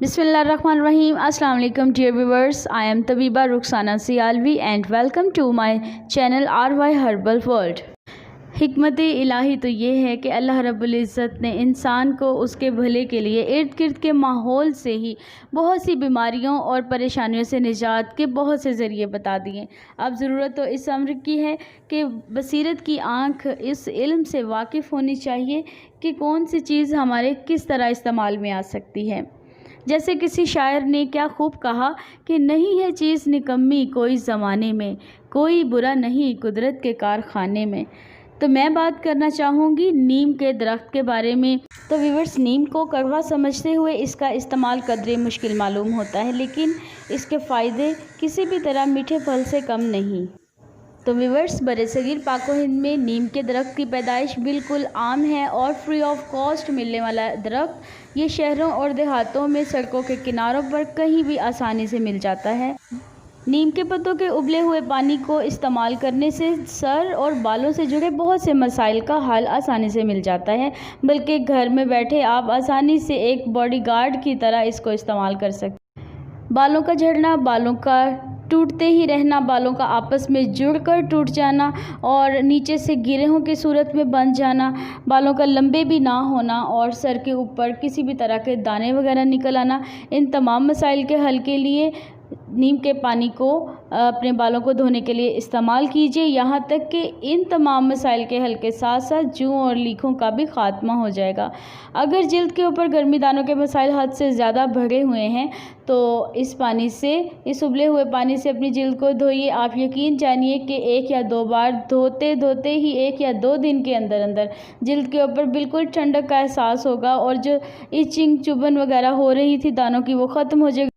Bismillahirrahmanirrahim. Assalamu alaikum dear viewers. I am Tabiba Rukhsana Sialvi and welcome to my channel RY Herbal World. हिकमत इलाही तो ये है कि अल्लाह रब्बुल इज़्ज़त ने इंसान को उसके भले के लिए इर्द गिर्द के माहौल से ही बहुत सी बीमारियों और परेशानियों से निजात के बहुत से ज़रिए बता दिए। अब ज़रूरत तो इस अम्र की है कि बसीरत की आँख इस इल्म से वाकिफ़ होनी चाहिए कि कौन सी चीज़ हमारे किस तरह इस्तेमाल में आ सकती है। जैसे किसी शायर ने क्या खूब कहा कि नहीं है चीज़ निकम्मी कोई ज़माने में, कोई बुरा नहीं कुदरत के कारखाने में। तो मैं बात करना चाहूँगी नीम के दरख्त के बारे में। तो व्यूअर्स, नीम को कड़वा समझते हुए इसका इस्तेमाल कदरे मुश्किल मालूम होता है, लेकिन इसके फ़ायदे किसी भी तरह मीठे फल से कम नहीं। तो व्यूअर्स, बरसगीर पाक व हिंद में नीम के दरख्त की पैदाइश बिल्कुल आम है और फ्री ऑफ कॉस्ट मिलने वाला दरख्त ये शहरों और देहातों में सड़कों के किनारों पर कहीं भी आसानी से मिल जाता है। नीम के पत्तों के उबले हुए पानी को इस्तेमाल करने से सर और बालों से जुड़े बहुत से मसाइल का हल आसानी से मिल जाता है, बल्कि घर में बैठे आप आसानी से एक बॉडीगार्ड की तरह इसको इस्तेमाल कर सकते हैं। बालों का झड़ना, बालों का टूटते ही रहना, बालों का आपस में जुड़कर टूट जाना और नीचे से गिरहें की सूरत में बन जाना, बालों का लंबे भी ना होना और सर के ऊपर किसी भी तरह के दाने वगैरह निकल आना, इन तमाम मसाइल के हल के लिए नीम के पानी को अपने बालों को धोने के लिए इस्तेमाल कीजिए। यहाँ तक कि इन तमाम मसाइल के हल के साथ साथ जूं और लीखों का भी ख़ात्मा हो जाएगा। अगर जिल्द के ऊपर गर्मी दानों के मसाइल हद से ज़्यादा बढ़े हुए हैं तो इस उबले हुए पानी से अपनी जिल्द को धोइए। आप यकीन जानिए कि 1 या 2 बार धोते धोते ही 1 या 2 दिन के अंदर अंदर जिल्द के ऊपर बिल्कुल ठंडक का एहसास होगा और जो इचिंग चुभन वगैरह हो रही थी दानों की, वो ख़त्म हो जाएगी।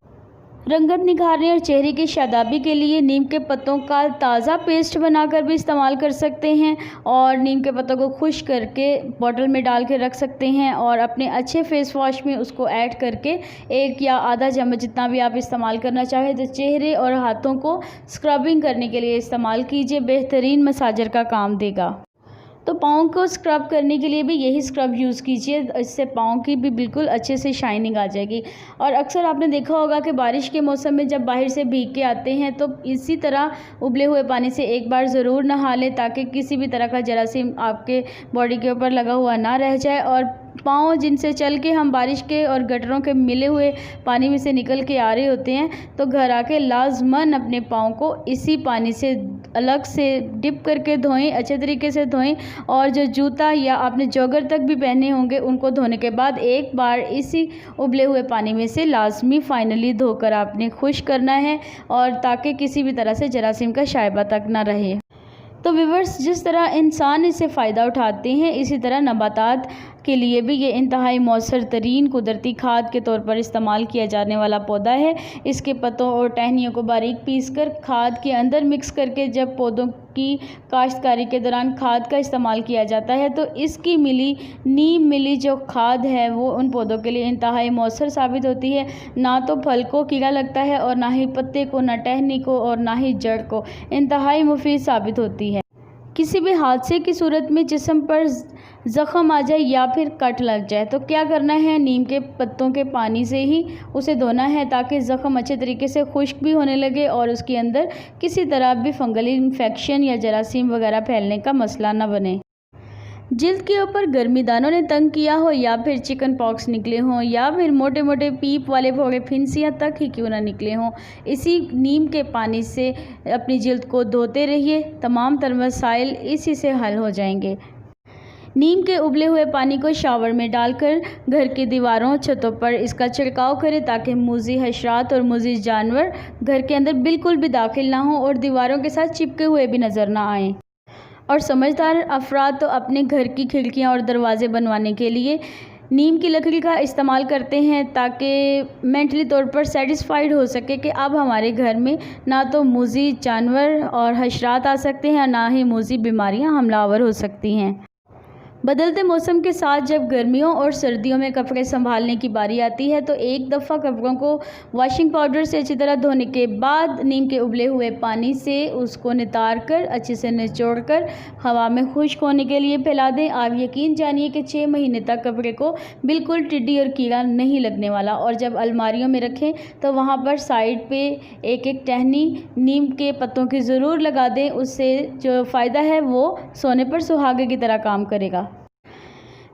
रंगत निखारने और चेहरे की शादाबी के लिए नीम के पत्तों का ताज़ा पेस्ट बनाकर भी इस्तेमाल कर सकते हैं और नीम के पत्तों को खुश्क करके बॉटल में डाल के रख सकते हैं और अपने अच्छे फेस वॉश में उसको ऐड करके 1 या आधा चम्मच जितना भी आप इस्तेमाल करना चाहें तो चेहरे और हाथों को स्क्रबिंग करने के लिए इस्तेमाल कीजिए। बेहतरीन मसाजर का काम देगा। तो पाँव को स्क्रब करने के लिए भी यही स्क्रब यूज़ कीजिए, इससे पाँव की भी बिल्कुल अच्छे से शाइनिंग आ जाएगी। और अक्सर आपने देखा होगा कि बारिश के मौसम में जब बाहर से भीग के आते हैं तो इसी तरह उबले हुए पानी से एक बार ज़रूर नहा लें ताकि किसी भी तरह का जरासीम आपके बॉडी के ऊपर लगा हुआ ना रह जाए। और पाँव जिनसे चल के हम बारिश के और गटरों के मिले हुए पानी में से निकल के आ रहे होते हैं तो घर आके लाजमन अपने पाँव को इसी पानी से अलग से डिप करके धोएं, अच्छे तरीके से धोएं। और जो जूता या आपने जॉगर तक भी पहने होंगे उनको धोने के बाद एक बार इसी उबले हुए पानी में से लाजमी फाइनली धोकर आपने खुश्क करना है और ताकि किसी भी तरह से जरासीम का शायबा तक ना रहे। तो व्यूअर्स, जिस तरह इंसान इससे फ़ायदा उठाते हैं इसी तरह नबातात के लिए भी ये इंतहाई मौसर तरीन कुदरती खाद के तौर पर इस्तेमाल किया जाने वाला पौधा है। इसके पत्तों और टहनियों को बारीक पीसकर खाद के अंदर मिक्स करके जब पौधों की काश्तकारी के दौरान खाद का इस्तेमाल किया जाता है तो इसकी नीम मिली जो खाद है वो उन पौधों के लिए इंतहाई मौसर साबित होती है। ना तो फल को कीड़ा लगता है और ना ही पत्ते को, ना टहनी को और ना ही जड़ को, इंतहाई मुफीद साबित होती है। किसी भी हादसे की सूरत में जिस्म पर ज़ख़म आ जाए या फिर कट लग जाए तो क्या करना है, नीम के पत्तों के पानी से ही उसे धोना है ताकि ज़ख़म अच्छे तरीके से खुश्क भी होने लगे और उसके अंदर किसी तरह भी फंगल इन्फेक्शन या जरासीम वगैरह फैलने का मसला न बने। जिल्द के ऊपर गर्मी दानों ने तंग किया हो या फिर चिकन पॉक्स निकले हों या फिर मोटे मोटे पीप वाले फोड़े फिंसियाँ तक ही क्यों ना निकले हों, इसी नीम के पानी से अपनी जिल्द को धोते रहिए। तमाम तर मसाइल इसी से हल हो जाएंगे। नीम के उबले हुए पानी को शावर में डालकर घर की दीवारों, छतों पर इसका छिड़काव करें ताकि मूज़ी हशरात और मूज़ी जानवर घर के अंदर बिल्कुल भी दाखिल ना हो और दीवारों के साथ चिपके हुए भी नज़र ना आएँ। और समझदार अफराद तो अपने घर की खिड़कियां और दरवाजे बनवाने के लिए नीम की लकड़ी का इस्तेमाल करते हैं ताकि मेंटली तौर पर सेटिस्फाइड हो सके कि अब हमारे घर में ना तो मूज़ी जानवर और हशरात आ सकते हैं और ना ही मूज़ी बीमारियां हमलावर हो सकती हैं। बदलते मौसम के साथ जब गर्मियों और सर्दियों में कपड़े संभालने की बारी आती है तो एक दफ़ा कपड़ों को वॉशिंग पाउडर से अच्छी तरह धोने के बाद नीम के उबले हुए पानी से उसको नितार कर अच्छे से निचोड़ कर हवा में खुश्क होने के लिए फैला दें। आप यकीन जानिए कि 6 महीने तक कपड़े को बिल्कुल टिड्डी और कीड़ा नहीं लगने वाला। और जब अलमारियों में रखें तो वहाँ पर साइड पे एक एक टहनी नीम के पत्तों की ज़रूर लगा दें। उससे जो फ़ायदा है वो सोने पर सुहागे की तरह काम करेगा।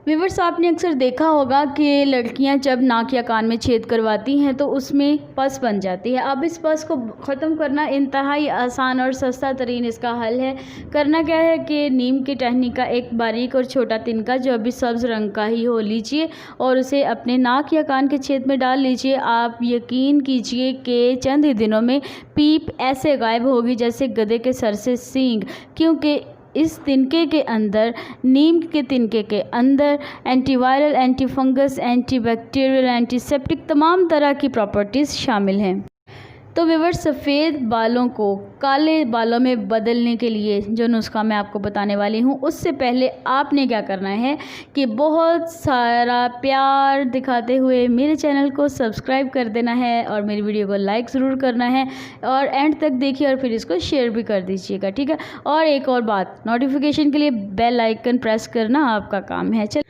व्यूअर्स, आपने अक्सर देखा होगा कि लड़कियां जब नाक या कान में छेद करवाती हैं तो उसमें पस बन जाती है। अब इस पस को ख़त्म करना इंतहाई आसान और सस्ता तरीन इसका हल है। करना क्या है कि नीम की टहनी का एक बारीक और छोटा तिनका जो अभी सब्ज़ रंग का ही हो लीजिए और उसे अपने नाक या कान के छेद में डाल लीजिए। आप यकीन कीजिए कि चंद ही दिनों में पीप ऐसे गायब होगी जैसे गधे के सर से सींग, क्योंकि इस तिनके के अंदर, नीम के तिनके के अंदर एंटीवायरल, एंटीफंगस, एंटीबैक्टीरियल, एंटीसेप्टिक तमाम तरह की प्रॉपर्टीज़ शामिल हैं। तो व्यूअर्स, सफ़ेद बालों को काले बालों में बदलने के लिए जो नुस्खा मैं आपको बताने वाली हूँ, उससे पहले आपने क्या करना है कि बहुत सारा प्यार दिखाते हुए मेरे चैनल को सब्सक्राइब कर देना है और मेरी वीडियो को लाइक ज़रूर करना है और एंड तक देखिए और फिर इसको शेयर भी कर दीजिएगा, ठीक है। और एक और बात, नोटिफिकेशन के लिए बेल आइकन प्रेस करना आपका काम है। चल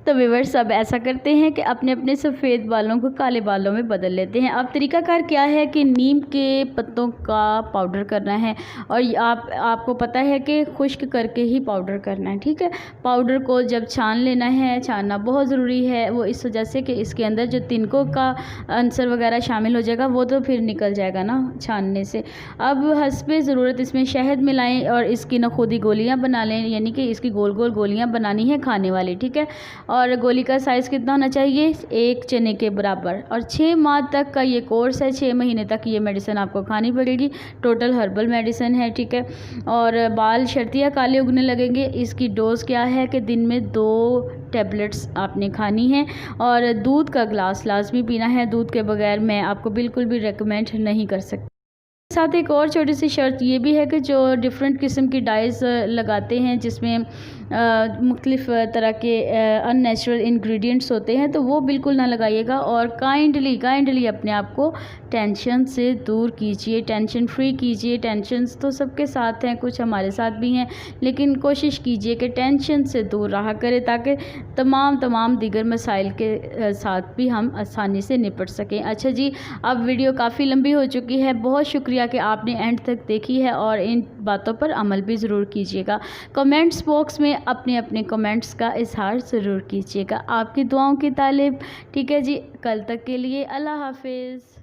तो व्यूअर्स, अब ऐसा करते हैं कि अपने अपने सफ़ेद बालों को काले बालों में बदल लेते हैं। अब तरीकाकार क्या है कि नीम के पत्तों का पाउडर करना है और आपको पता है कि खुश्क करके ही पाउडर करना है, ठीक है। पाउडर को जब छान लेना है, छानना बहुत ज़रूरी है, वो इस वजह से कि इसके अंदर जो तिनकों का अंसर वगैरह शामिल हो जाएगा वो तो फिर निकल जाएगा ना छानने से। अब हस्बे ज़रूरत इसमें शहद मिलाएं और इसकी ना खुद ही गोलियाँ बना लें, यानी कि इसकी गोल गोल गोलियाँ बनानी है खाने वाली, ठीक है। और गोली का साइज़ कितना होना चाहिए, 1 चने के बराबर। और 6 माह तक का ये कोर्स है, 6 महीने तक ये मेडिसिन आपको खानी पड़ेगी। टोटल हर्बल मेडिसिन है, ठीक है। और बाल शर्तिया काले उगने लगेंगे। इसकी डोज़ क्या है कि दिन में 2 टैबलेट्स आपने खानी है और दूध का ग्लास लाजमी पीना है। दूध के बगैर मैं आपको बिल्कुल भी रेकमेंड नहीं कर सकती। साथ एक और छोटी सी शर्त ये भी है कि जो डिफरेंट किस्म की डाइज लगाते हैं जिसमें मुख्तलिफ़ तरह के अननेचुरल इंग्रेडिएंट्स होते हैं, तो वो बिल्कुल ना लगाइएगा और काइंडली अपने आप को टेंशन से दूर कीजिए, टेंशन फ्री कीजिए। टेंशन्स तो सबके साथ हैं, कुछ हमारे साथ भी हैं, लेकिन कोशिश कीजिए कि टेंशन से दूर रहा करें ताकि तमाम दीगर मसाइल के साथ भी हम आसानी से निपट सकें। अच्छा जी, अब वीडियो काफ़ी लंबी हो चुकी है। बहुत शुक्रिया कि आपने एंड तक देखी है और इन बातों पर अमल भी ज़रूर कीजिएगा। कमेंट्स बॉक्स में अपने कमेंट्स का इजहार ज़रूर कीजिएगा। आपकी दुआओं की तालिब, ठीक है जी। कल तक के लिए अल्लाह हाफिज़।